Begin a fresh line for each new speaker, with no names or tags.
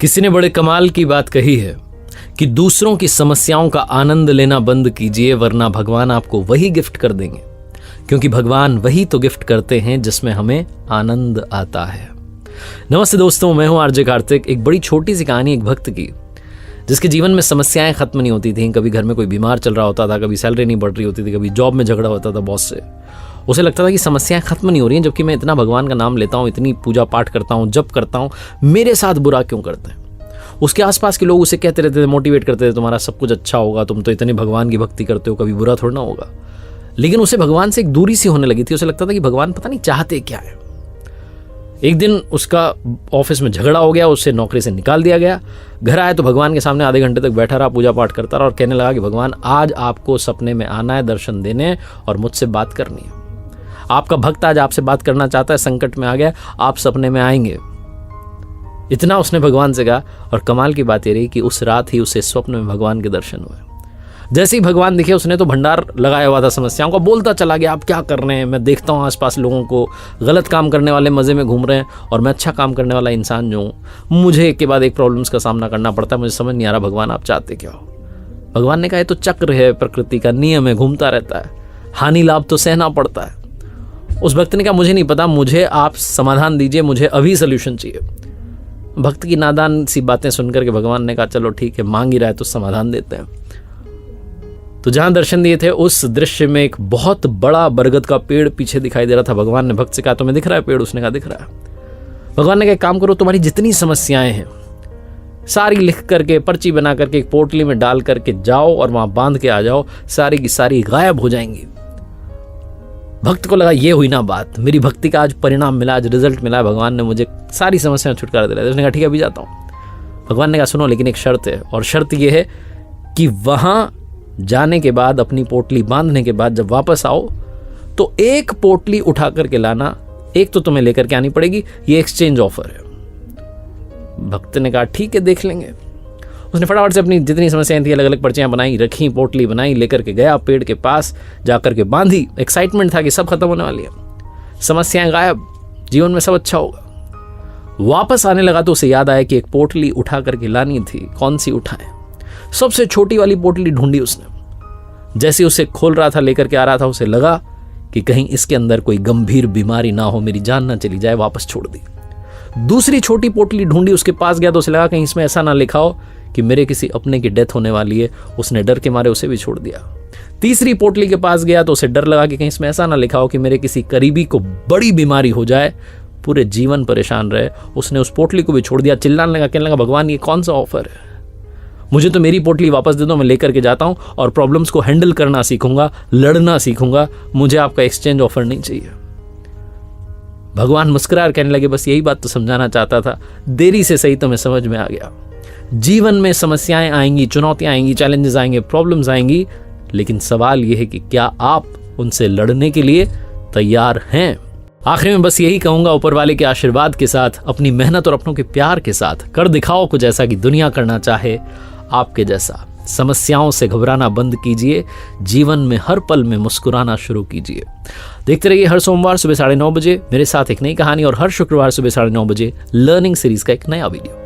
किसी ने बड़े कमाल की बात कही है कि दूसरों की समस्याओं का आनंद लेना बंद कीजिए, वरना भगवान आपको वही गिफ्ट कर देंगे, क्योंकि भगवान वही तो गिफ्ट करते हैं जिसमें हमें आनंद आता है। नमस्ते दोस्तों, मैं हूं आरजे कार्तिक। एक बड़ी छोटी सी कहानी एक भक्त की, जिसके जीवन में समस्याएं खत्म नहीं होती थी। कभी घर में कोई बीमार चल रहा होता था, कभी सैलरी नहीं बढ़ रही होती थी, कभी जॉब में झगड़ा होता था बॉस से। उसे लगता था कि समस्याएं खत्म नहीं हो रही हैं, जबकि मैं इतना भगवान का नाम लेता हूँ, इतनी पूजा पाठ करता हूँ, जप करता हूँ, मेरे साथ बुरा क्यों करते हैं। उसके आसपास के लोग उसे कहते रहते थे, मोटिवेट करते थे, तुम्हारा सब कुछ अच्छा होगा, तुम तो इतने भगवान की भक्ति करते हो, कभी बुरा थोड़ा ना होगा। लेकिन उसे भगवान से एक दूरी सी होने लगी थी। उसे लगता था कि भगवान पता नहीं चाहते क्या है। एक दिन उसका ऑफिस में झगड़ा हो गया, उससे नौकरी से निकाल दिया गया। घर आया तो भगवान के सामने आधे घंटे तक बैठा रहा, पूजा पाठ करता रहा और कहने लगा कि भगवान, आज आपको सपने में आना है, दर्शन देने और मुझसे बात करनी है। आपका भक्त आज आपसे बात करना चाहता है, संकट में आ गया, आप सपने में आएंगे। इतना उसने भगवान से कहा। और कमाल की बात ये रही कि उस रात ही उसे स्वप्न में भगवान के दर्शन हुए। जैसे ही भगवान दिखे, उसने तो भंडार लगाया हुआ था समस्याओं का, बोलता चला गया, आप क्या कर रहे हैं, मैं देखता हूँ आसपास लोगों को, गलत काम करने वाले मज़े में घूम रहे हैं और मैं अच्छा काम करने वाला इंसान जो हूँ, मुझे एक के बाद एक प्रॉब्लम्स का सामना करना पड़ता है। मुझे समझ नहीं आ रहा भगवान आप चाहते क्या हो। भगवान ने कहा, ये तो चक्र है, प्रकृति का नियम है, घूमता रहता है, हानि लाभ तो सहना पड़ता है। उस भक्त ने कहा, मुझे नहीं पता, मुझे आप समाधान दीजिए, मुझे अभी सोल्यूशन चाहिए। भक्त की नादान सी बातें सुनकर के भगवान ने कहा, चलो ठीक है, मांग ही रहा है तो समाधान देते हैं। तो जहां दर्शन दिए थे, उस दृश्य में एक बहुत बड़ा बरगद का पेड़ पीछे दिखाई दे रहा था। भगवान ने भक्त से कहा, तुम्हें दिख रहा है पेड़? उसने कहा, दिख रहा है। भगवान ने कहा, काम करो, तुम्हारी जितनी समस्याएं हैं सारी लिख करके, पर्ची बना करके एक पोटली में डाल करके जाओ और वहां बांध के आ जाओ, सारी की सारी गायब हो जाएंगी। भक्त को लगा, ये हुई ना बात, मेरी भक्ति का आज परिणाम मिला, आज रिजल्ट मिला, भगवान ने मुझे सारी समस्याएं छुटकारा दिलाया। उसने कहा, ठीक है, अभी जाता हूं। भगवान ने कहा, सुनो, लेकिन एक शर्त है, और शर्त यह है कि वहां जाने के बाद, अपनी पोटली बांधने के बाद जब वापस आओ तो एक पोटली उठा करके लाना, एक तो तुम्हें लेकर के आनी पड़ेगी, ये एक्सचेंज ऑफर है। भक्त ने कहा, ठीक है, देख लेंगे। उसने फटाफट से अपनी जितनी समस्याएं थी अलग अलग पर्चियां बनाई, रखी, पोटली बनाई, लेकर के गया पेड़ के पास, जाकर के बांधी। एक्साइटमेंट था कि सब खत्म होने वाली है, समस्याएं गायब, जीवन में सब अच्छा होगा। वापस आने लगा तो उसे याद आया कि एक पोटली उठा करके लानी थी। कौन सी उठाएं? सबसे छोटी वाली पोटली ढूंढी उसने। जैसे उसे खोल रहा था, लेकर के आ रहा था, उसे लगा कि कहीं इसके अंदर कोई गंभीर बीमारी ना हो, मेरी जान ना चली जाए, वापस छोड़ दी। दूसरी छोटी पोटली ढूंढी, उसके पास गया तो उसे लगा कहीं इसमें ऐसा ना लिखा हो कि मेरे किसी अपने की डेथ होने वाली है। उसने डर के मारे उसे भी छोड़ दिया। तीसरी पोटली के पास गया तो उसे डर लगा कि कहीं इसमें ऐसा ना लिखा हो कि मेरे किसी करीबी को बड़ी बीमारी हो जाए, पूरे जीवन परेशान रहे। उसने उस पोटली को भी छोड़ दिया। चिल्लाने लगा, कहने लगा, भगवान, ये कौन सा ऑफर है? मुझे तो मेरी पोटली वापस दे दो, मैं लेकर के जाता हूं और प्रॉब्लम्स को हैंडल करना सीखूंगा, लड़ना सीखूंगा, मुझे आपका एक्सचेंज ऑफर नहीं चाहिए। भगवान मुस्कुरा कहने लगे, बस यही बात तो समझाना चाहता था, देरी से सही तो मैं समझ में आ गया। जीवन में समस्याएं आएंगी, चुनौतियां आएंगी, चैलेंजेस आएंगे, प्रॉब्लम्स आएंगी, लेकिन सवाल यह है कि क्या आप उनसे लड़ने के लिए तैयार हैं? आखिर में बस यही कहूंगा, ऊपर वाले के आशीर्वाद के साथ, अपनी मेहनत और अपनों के प्यार के साथ कर दिखाओ कुछ ऐसा कि दुनिया करना चाहे आपके जैसा। समस्याओं से घबराना बंद कीजिए, जीवन में हर पल में मुस्कुराना शुरू कीजिए। देखते रहिए हर सोमवार सुबह 9:30 बजे मेरे साथ एक नई कहानी, और हर शुक्रवार सुबह 9:30 बजे लर्निंग सीरीज का एक नया वीडियो।